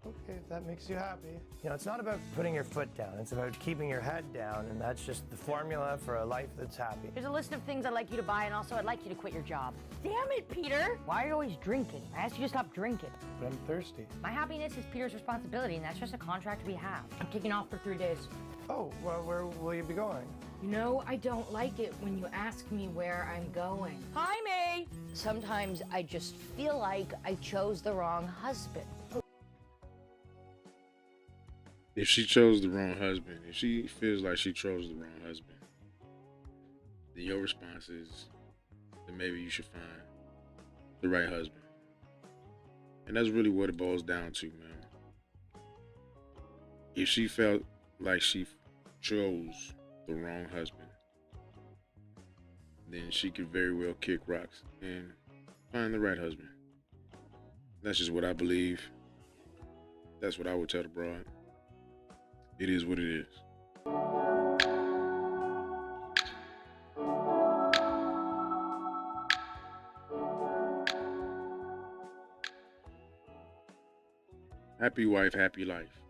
Okay, if that makes you happy. You know, it's not about putting your foot down. It's about keeping your head down, and that's just the formula for a life that's happy. There's a list of things I'd like you to buy, and also I'd like you to quit your job. Damn it, Peter! Why are you always drinking? I asked you to stop drinking. But I'm thirsty. My happiness is Peter's responsibility, and that's just a contract we have. I'm taking off for 3 days. Oh, well, where will you be going? You know, I don't like it when you ask me where I'm going. Hi, May! Sometimes I just feel like I chose the wrong husband. If she chose the wrong husband, if she feels like she chose the wrong husband, then your response is that maybe you should find the right husband. And that's really what it boils down to, man. If she felt like she chose the wrong husband, then she could very well kick rocks and find the right husband. That's just what I believe. That's what I would tell the broad. It is what it is. Happy wife, happy life.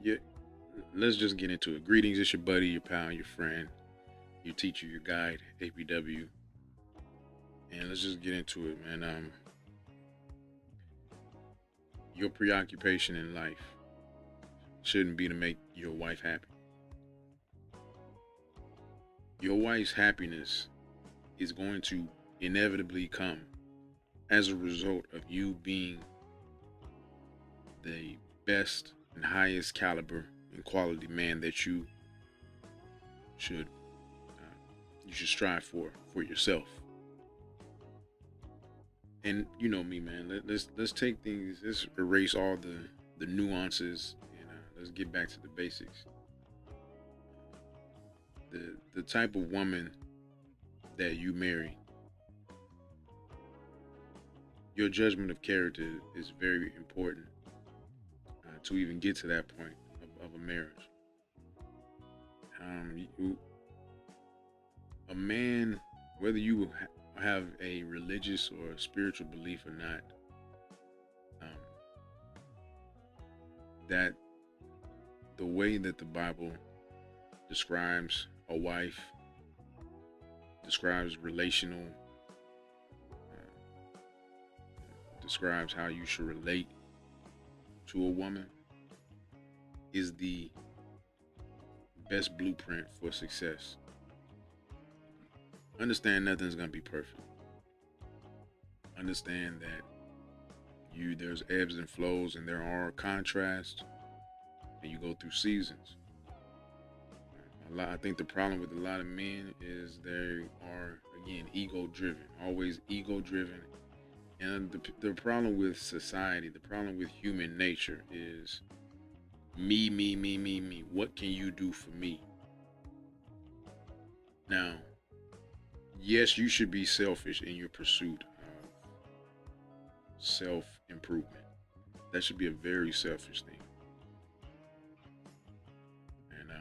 Yeah, let's just get into it. Greetings, it's your buddy, your pal, your friend, your teacher, your guide, APW. And let's just get into it, man. Your preoccupation in life shouldn't be to make your wife happy. Your wife's happiness is going to inevitably come as a result of you being the best and highest caliber and quality man that you should strive for yourself. And you know me, man. Let's take things. Let's erase all the nuances and let's get back to the basics. The type of woman that you marry, your judgment of character is very important to even get to that point of a marriage. A man, whether you have a religious or spiritual belief or not, that the way that the Bible describes a wife, describes relational, describes how you should relate to a woman, is the best blueprint for success. Understand nothing's gonna be perfect. Understand that there's ebbs and flows, and there are contrasts, and you go through seasons. I think the problem with a lot of men is they are, again, ego-driven, always ego-driven. And the problem with society, the problem with human nature is me, me, me, me, me. What can you do for me? Now, yes, you should be selfish in your pursuit of self-improvement. That should be a very selfish thing. And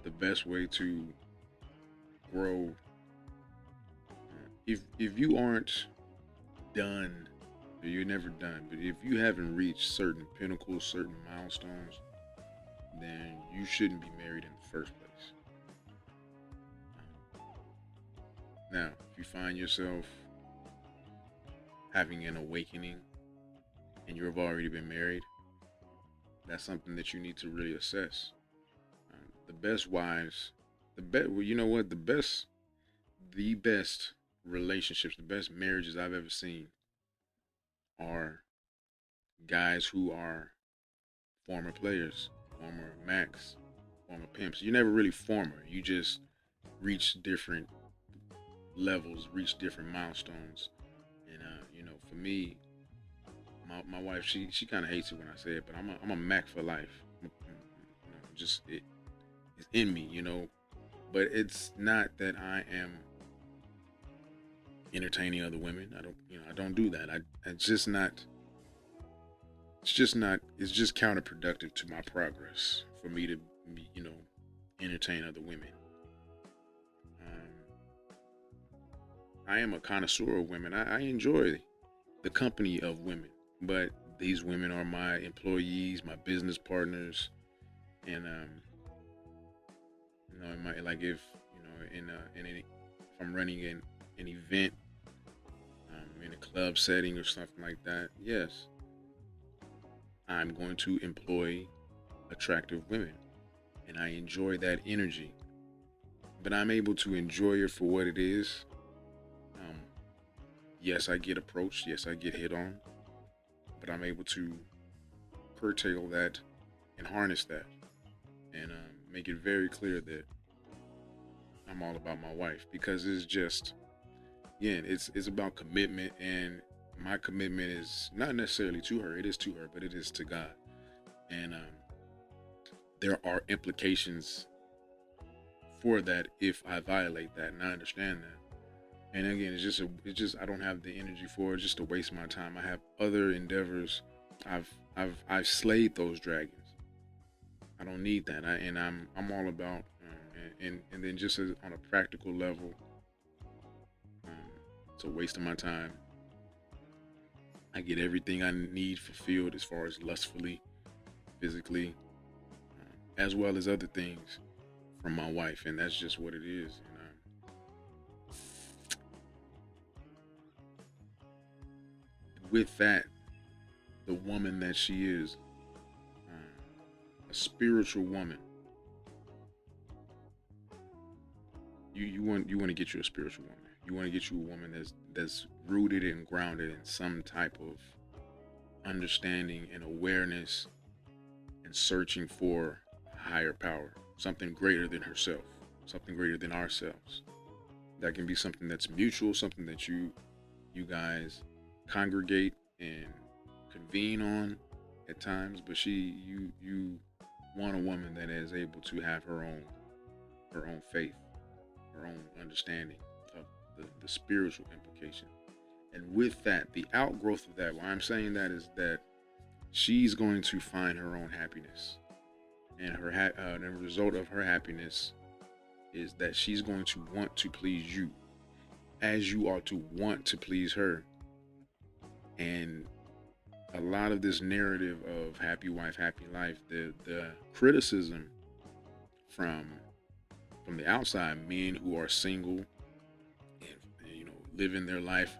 the best way to grow, if you aren't done, you're never done. But if you haven't reached certain pinnacles, certain milestones, then you shouldn't be married in the first place. Now, if you find yourself having an awakening and you've already been married, that's something that you need to really assess. The best wives, you know what? The best relationships, the best marriages I've ever seen are guys who are former players, former Macs, former pimps. You're never really former. You just reach different levels, reach different milestones. And for me, my wife, she kind of hates it when I say it, but I'm a Mac for life. Just it's in me, But it's not that I am entertaining other women. I don't do that. It's just counterproductive to my progress for me to, entertain other women. I am a connoisseur of women. I enjoy the company of women, but these women are my employees, my business partners, and in my, like if in any, if I'm running an event, in a club setting or something like that, yes, I'm going to employ attractive women, and I enjoy that energy. But I'm able to enjoy it for what it is. Um, yes, I get approached. Yes, I get hit on, but I'm able to curtail that and harness that, and make it very clear that I'm all about my wife, because it's just, again, it's about commitment, and my commitment is not necessarily to her. It is to her, but it is to God, and there are implications for that if I violate that, and I understand that. And again, it's just I don't have the energy for it, just to waste my time. I have other endeavors. I've slayed those dragons. I don't need that. I'm all about, and then just on a practical level, it's a waste of my time. I get everything I need fulfilled as far as lustfully, physically, as well as other things from my wife, and that's just what it is. With that, the woman that she is, a spiritual woman. You want to get you a spiritual woman. You want to get you a woman that's rooted and grounded in some type of understanding and awareness, and searching for a higher power, something greater than herself, something greater than ourselves. That can be something that's mutual, something that you guys congregate and convene on at times, but you want a woman that is able to have her own faith, her own understanding of the spiritual implication. And with that, the outgrowth of that, why I'm saying that is that she's going to find her own happiness, and the result of her happiness is that she's going to want to please you, as you are to want to please her. And a lot of this narrative of happy wife, happy life, the criticism from the outside, men who are single and living their life,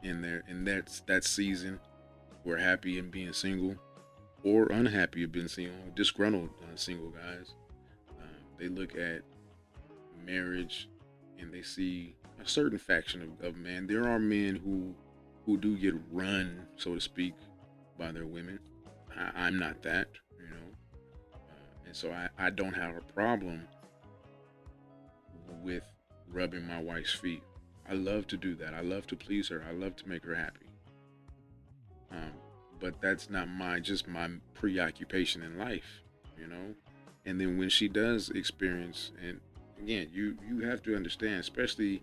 in that season, who are happy in being single or unhappy of being single, disgruntled single guys. They look at marriage and they see a certain faction of men. There are men who do get run, so to speak, by their women. I'm not that, and so I don't have a problem with rubbing my wife's feet. I love to do that. I love to please her. I love to make her happy. But that's not my preoccupation in life, And then when she does experience, and again, you have to understand, especially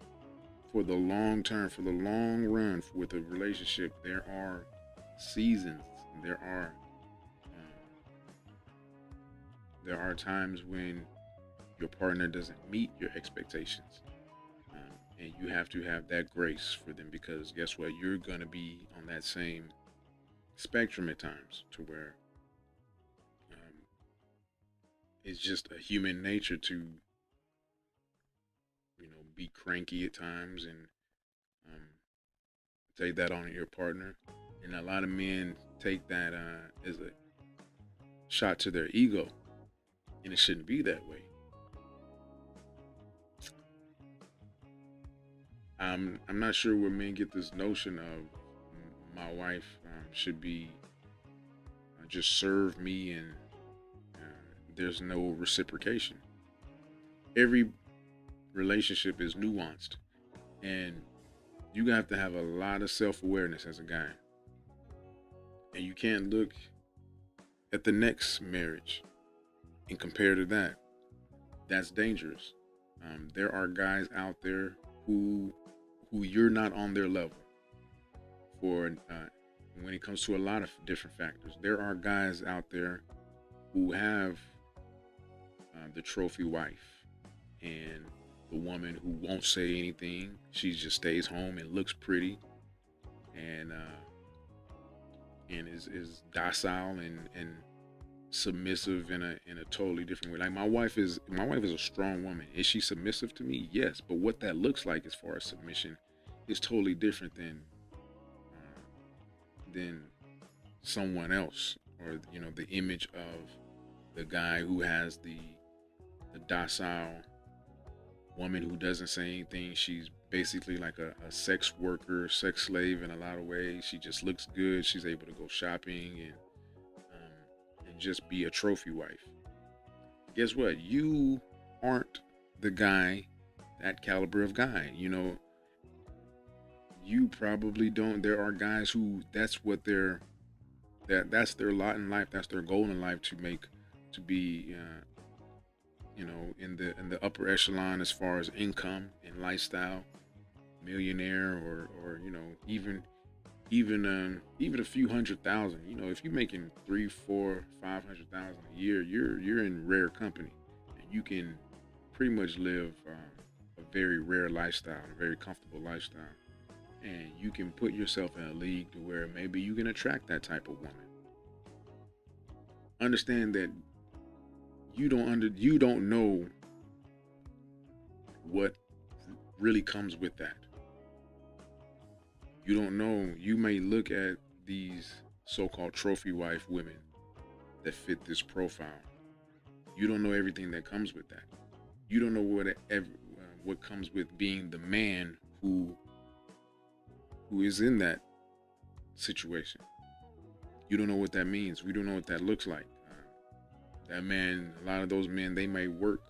for the long term, for the long run with a relationship, there are seasons. There are times when your partner doesn't meet your expectations, and you have to have that grace for them, because guess what? You're gonna be on that same spectrum at times, to where it's just a human nature to be cranky at times, and take that on your partner. And a lot of men take that as a shot to their ego, and it shouldn't be that way. I'm not sure where men get this notion of my wife should be just serve me, and there's no reciprocation. Every relationship is nuanced, and you have to have a lot of self-awareness as a guy, and you can't look at the next marriage and compare to that. That's dangerous. There are guys out there who you're not on their level for, when it comes to a lot of different factors. There are guys out there who have the trophy wife, and the woman who won't say anything. She just stays home and looks pretty, and is docile and submissive in a totally different way. Like my wife is a strong woman. Is she submissive to me? Yes, but what that looks like as far as submission is totally different than someone else, or the image of the guy who has the docile woman who doesn't say anything. She's basically like a sex worker, sex slave in a lot of ways. She just looks good. She's able to go shopping and just be a trophy wife. Guess what? You aren't the guy, that caliber of guy. You probably don't. There are guys who that's their lot in life. That's their goal in life, to be in the upper echelon as far as income and lifestyle, millionaire, or even a few $100,000. If you're making 3, 4, 500,000 a year, you're in rare company, and you can pretty much live a very rare lifestyle, a very comfortable lifestyle, and you can put yourself in a league to where maybe you can attract that type of woman. Understand that you don't know what really comes with that. You don't know. You may look at these so-called trophy wife women that fit this profile. You don't know everything that comes with that. You don't know what comes with being the man who is in that situation. You don't know what that means. We don't know what that looks like. That man, a lot of those men, they may work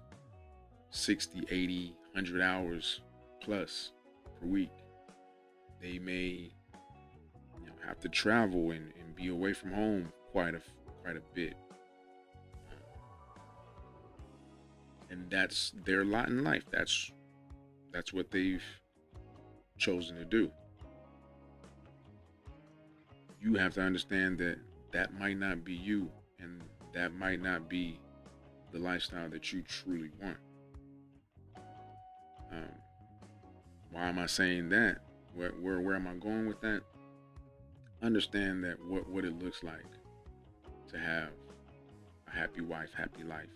60, 80, 100 hours plus per week. They may have to travel and be away from home quite a bit. And that's their lot in life. That's what they've chosen to do. You have to understand that might not be you, and that might not be the lifestyle that you truly want. Why am I saying that? Where am I going with that? Understand that what it looks like to have a happy wife, happy life.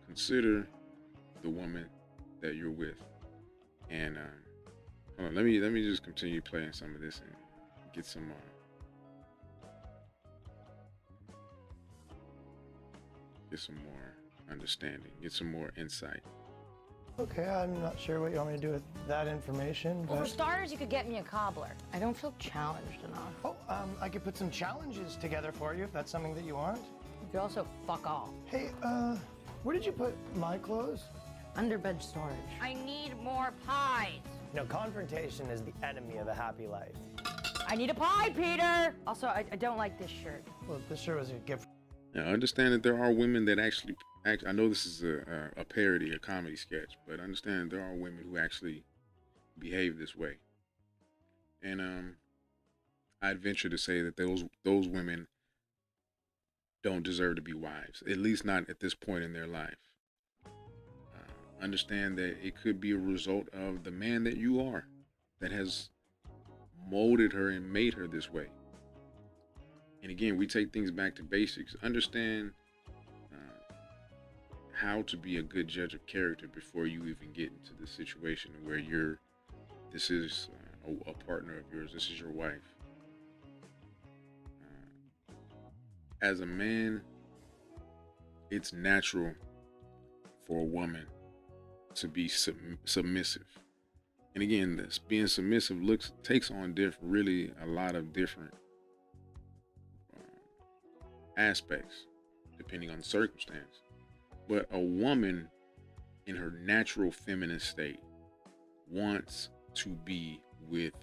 Consider the woman that you're with, and hold on, let me just continue playing some of this and get some more understanding, get some more insight. Okay, I'm not sure what you want me to do with that information, Well, for but starters, you could get me a cobbler. I don't feel challenged enough. I could put some challenges together for you if that's something that you want. You could also fuck off. Hey, where did you put my clothes? Under bed storage. I need more pies. Confrontation is the enemy of a happy life. I need a pie, Peter. Also, I don't like this shirt. Well, this sure was a gift. Now, understand that there are women that actually I know this is a parody, a comedy sketch, but understand there are women who actually behave this way. And I'd venture to say that those women don't deserve to be wives, at least not at this point in their life. Understand that it could be a result of the man that you are that has molded her and made her this way. And again, we take things back to basics. Understand how to be a good judge of character before you even get into this situation where this is a partner of yours. This is your wife. As a man, it's natural for a woman to be submissive. And again, this being submissive takes on really a lot of different aspects depending on the circumstance. But a woman in her natural feminine state wants to be with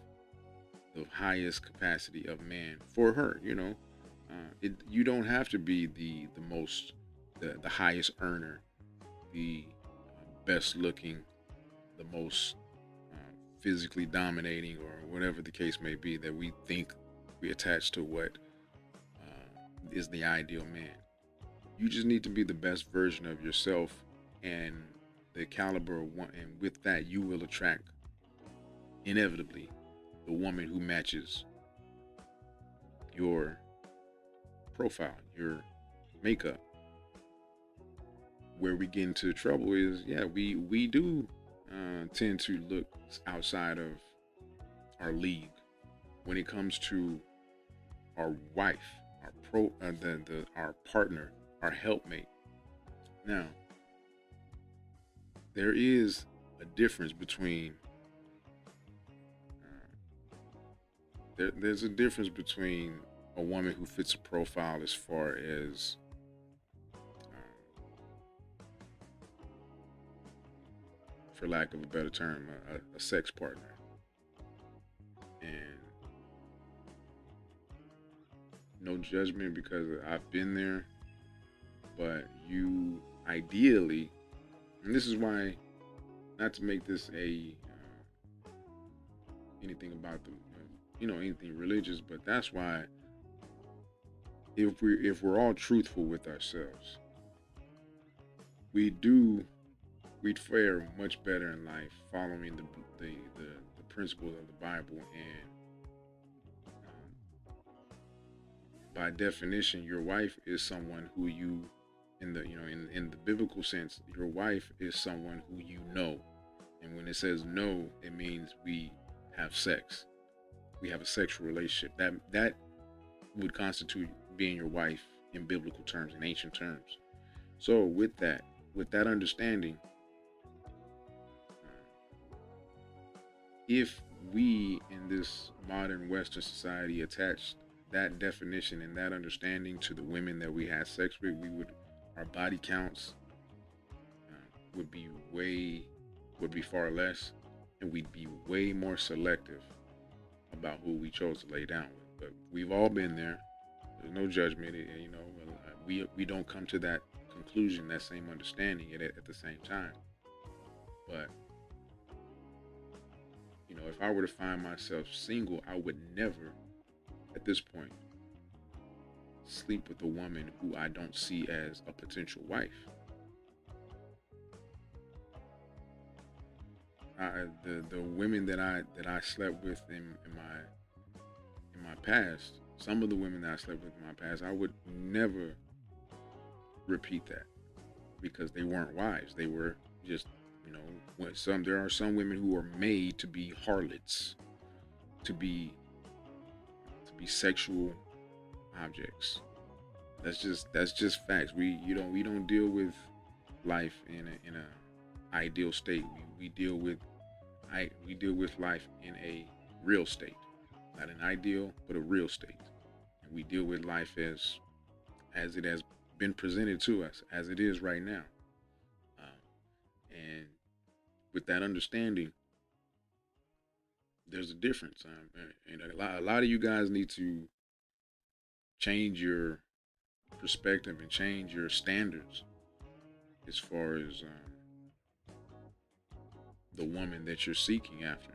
the highest capacity of man for her. You don't have to be the highest earner, the best looking, the most physically dominating, or whatever the case may be that we think we attach to what is the ideal man. You just need to be the best version of yourself, and the caliber of one, and with that, you will attract inevitably the woman who matches your profile, your makeup. Where we get into trouble is, yeah, we do tend to look outside of our league when it comes to our wife, our partner, our helpmate. Now, there is a difference between there's a difference between a woman who fits a profile as far as for lack of a better term, a sex partner. And no judgment because I've been there, but you ideally, and this is why, not to make this a anything about the, anything religious, but that's why if we're all truthful with ourselves, we'd fare much better in life following the principles of the Bible. And by definition, your wife is someone who you, in the biblical sense, your wife is someone who you know. And when it says know, it means we have sex. We have a sexual relationship. That would constitute being your wife in biblical terms, in ancient terms. So with that understanding, if we in this modern Western society attached that definition and that understanding to the women that we had sex with, our body counts would be far less, and we'd be way more selective about who we chose to lay down with. But we've all been there. There's no judgment, we don't come to that conclusion, that same understanding at the same time. But if I were to find myself single, I would never, at this point, sleep with a woman who I don't see as a potential wife. The women that I slept with in my past, some of the women that I slept with in my past, I would never repeat that because they weren't wives. They were just, there are some women who are made to be harlots, to be sexual objects. That's just facts. We don't deal with life in a ideal state. We deal with life in a real state, not an ideal, but a real state. And we deal with life as it has been presented to us, as it is right now. And with that understanding, there's a difference. And a lot of you guys need to change your perspective and change your standards as far as the woman that you're seeking after.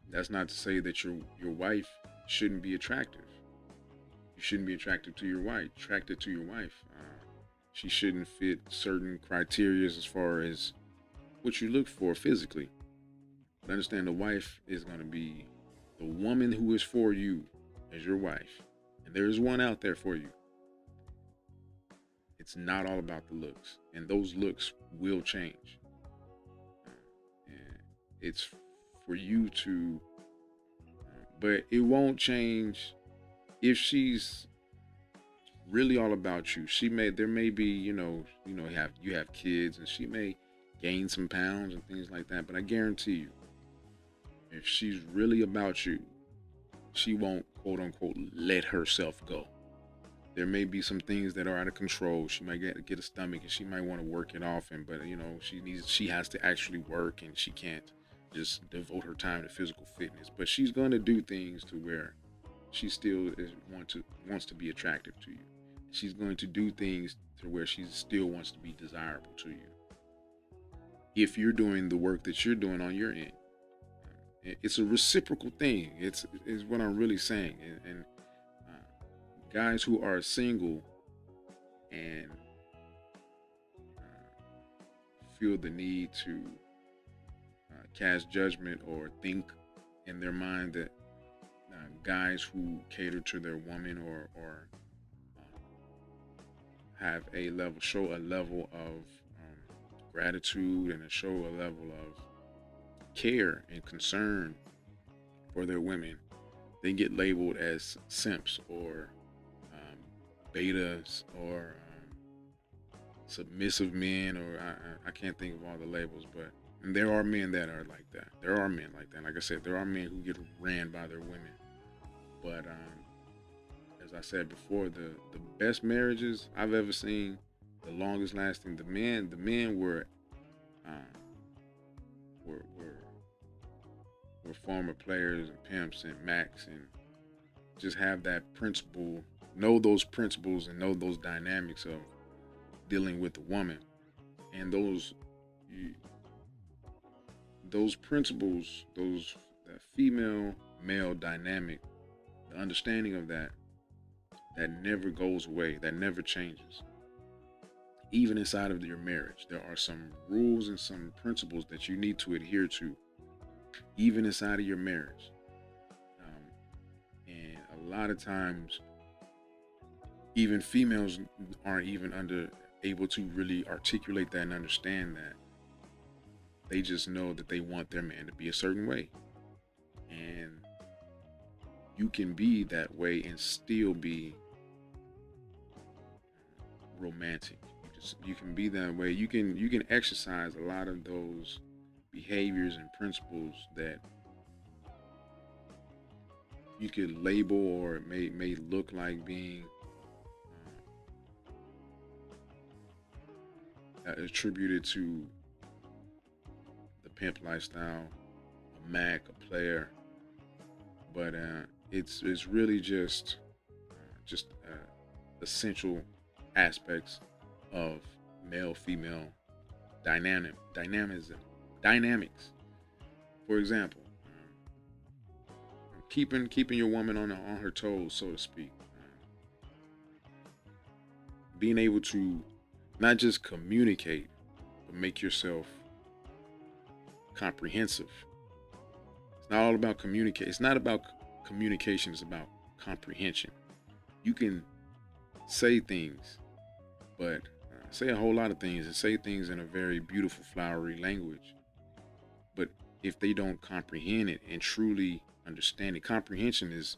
That's not to say that your wife shouldn't be attractive. You shouldn't be attracted to your wife. She shouldn't fit certain criteria as far as what you look for physically. But understand, the wife is going to be the woman who is for you as your wife. And there is one out there for you. It's not all about the looks. And those looks will change. And it's for you to, but it won't change if she's really all about you. There may be, you have kids, and she may gain some pounds and things like that. But I guarantee you, if she's really about you, she won't, quote unquote, let herself go. There may be some things that are out of control. She might get a stomach, and she might want to work it off. But she has to actually work, and she can't just devote her time to physical fitness. But she's going to do things to where she still wants to be attractive to you. She's going to do things to where she still wants to be desirable to you. If you're doing the work that you're doing on your end, it's a reciprocal thing. It's what I'm really saying. And guys who are single and feel the need to cast judgment or think in their mind that guys who cater to their woman or have a level, show a level of gratitude and show a level of care and concern for their women, they get labeled as simps or betas or submissive men, or I can't think of all the labels, but there are men that are like that. There are men like that. Like I said, there are men who get ran by their women. But as I said before, the best marriages I've ever seen, the longest lasting, the men were former players and pimps and max, and just have that principle, know those principles and know those dynamics of dealing with the woman, and those principles, that female male dynamic, the understanding of that never goes away, that never changes. Even inside of your marriage, there are some rules and some principles that you need to adhere to, even inside of your marriage. And a lot of times, even females aren't even able to really articulate that and understand that. They just know that they want their man to be a certain way. And you can be that way and still be romantic. You can be that way. You can exercise a lot of those behaviors and principles that you could label, or it may look like being attributed to the pimp lifestyle, a Mac, a player, but it's really just essential aspects of male-female dynamics. For example, keeping your woman on her toes, so to speak. Being able to not just communicate, but make yourself comprehensive. It's not all about communicate. It's not about communication. It's about comprehension. You can say things, but say a whole lot of things, and say things in a very beautiful, flowery language. But if they don't comprehend it and truly understand it, comprehension is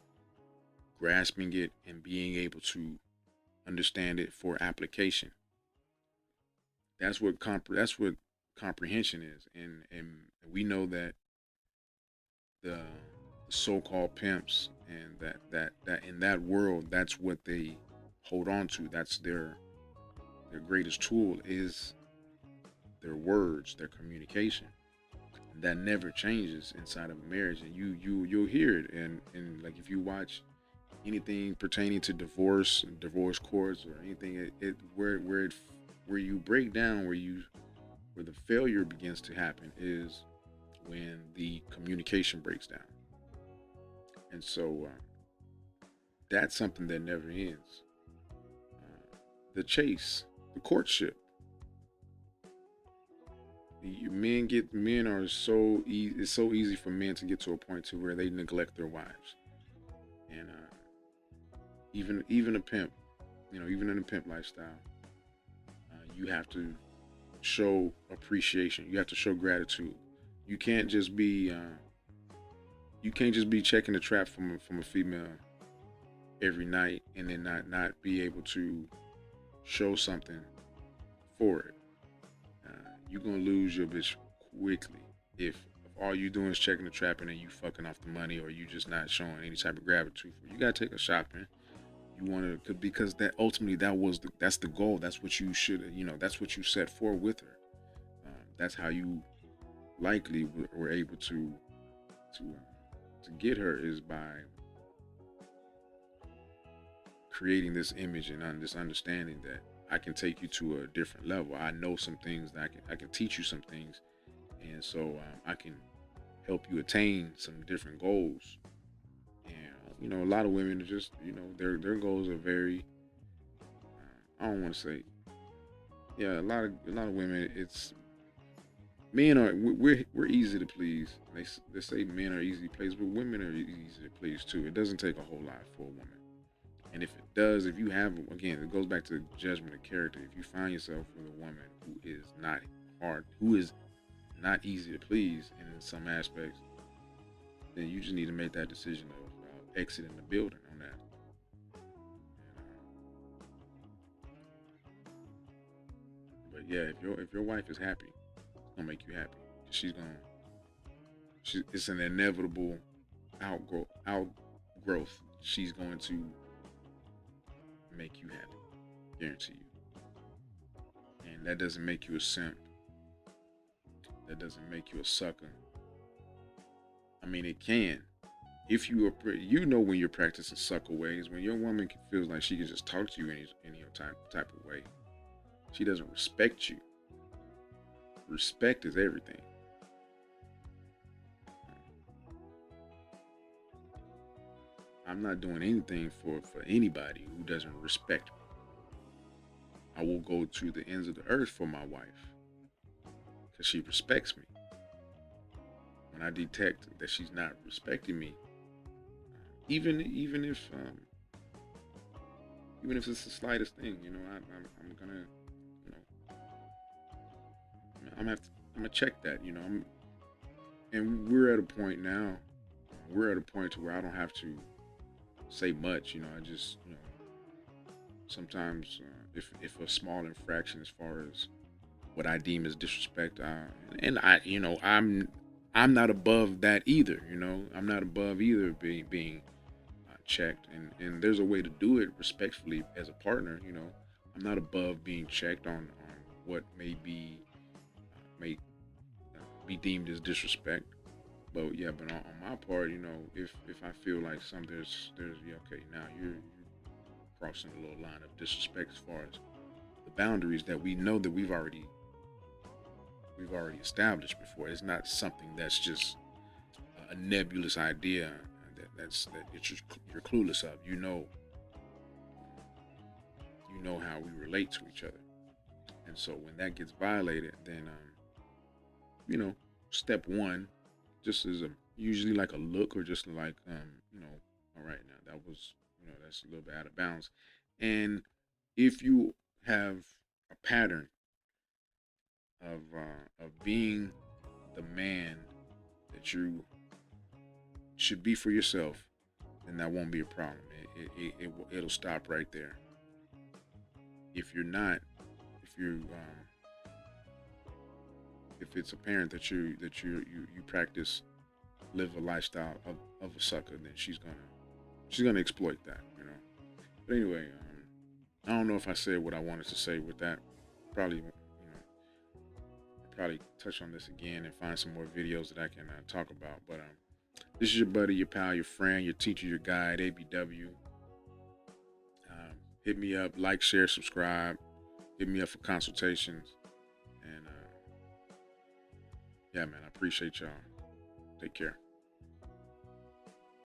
grasping it and being able to understand it for application. That's what comprehension is, and we know that the so-called pimps and that in that world, that's what they hold on to. That's their greatest tool, is their words, their communication. And that never changes inside of a marriage, and you'll hear it, and like if you watch anything pertaining to divorce courts or anything, where you break down, where the failure begins to happen is when the communication breaks down. And so that's something that never ends. The chase, the courtship. Men are so easy. It's so easy for men to get to a point to where they neglect their wives, and even a pimp, even in a pimp lifestyle, you have to show appreciation. You have to show gratitude. You can't just be checking the trap from a female every night and then not be able to show something for it. You're gonna lose your bitch quickly if all you doing is checking the trap and then you fucking off the money, or you just not showing any type of gratitude. You gotta take a shot, man. You want to, because that ultimately that's the goal. That's what you should, that's what you set for with her. That's how you likely were able to get her, is by creating this image and this understanding that I can take you to a different level. I know some things that I can teach you some things, and so I can help you attain some different goals. And you know, a lot of women are just, you know, their goals are very. I don't want to say. Yeah, a lot of women. It's men are we're easy to please. They say men are easy to please, but women are easy to please too. It doesn't take a whole lot for a woman. And if it does, if you have, again, it goes back to judgment of character. If you find yourself with a woman who is not hard, who is not easy to please in some aspects, then you just need to make that decision of exiting the building on that. But yeah, if your wife is happy, it's gonna make you happy. It's an inevitable outgrowth. She's going to make you happy, guarantee you. And that doesn't make you a simp. That doesn't make you a sucker. I mean, it can. If you are, you know, when you're practicing sucker ways, when your woman feels like she can just talk to you any type of way, she doesn't respect you. Respect is everything. I'm not doing anything for anybody who doesn't respect me. I will go to the ends of the earth for my wife because she respects me. When I detect that she's not respecting me, even if it's the slightest thing, you know, I'm gonna, you know, I'm gonna check that, you know. And we're at a point now. We're at a point to where I don't have to say much, you know. I just, you know, sometimes if a small infraction as far as what I deem as disrespect, and I, you know, I'm not above that either, you know. I'm not above either being checked, and there's a way to do it respectfully as a partner, you know. I'm not above being checked on what may be deemed as disrespect. But yeah, but on my part, you know, if I feel like there's yeah, okay, now you're crossing a little line of disrespect as far as the boundaries that we know that we've already established before. It's not something that's just a nebulous idea that you're clueless of. You know how we relate to each other, and so when that gets violated, then you know, step one, just as usually like a look, or just like you know, all right, now that was, you know, that's a little bit out of bounds. And if you have a pattern of being the man that you should be for yourself, then that won't be a problem. It'll stop right there. If you're not, if it's apparent that you practice, live a lifestyle of a sucker, then she's gonna exploit that, you know. But anyway, I don't know if I said what I wanted to say with that. Probably, you know, probably touch on this again and find some more videos that I can talk about. But this is your buddy, your pal, your friend, your teacher, your guide, ABW. Hit me up, like, share, subscribe. Hit me up for consultations. And yeah, man, I appreciate y'all. Take care.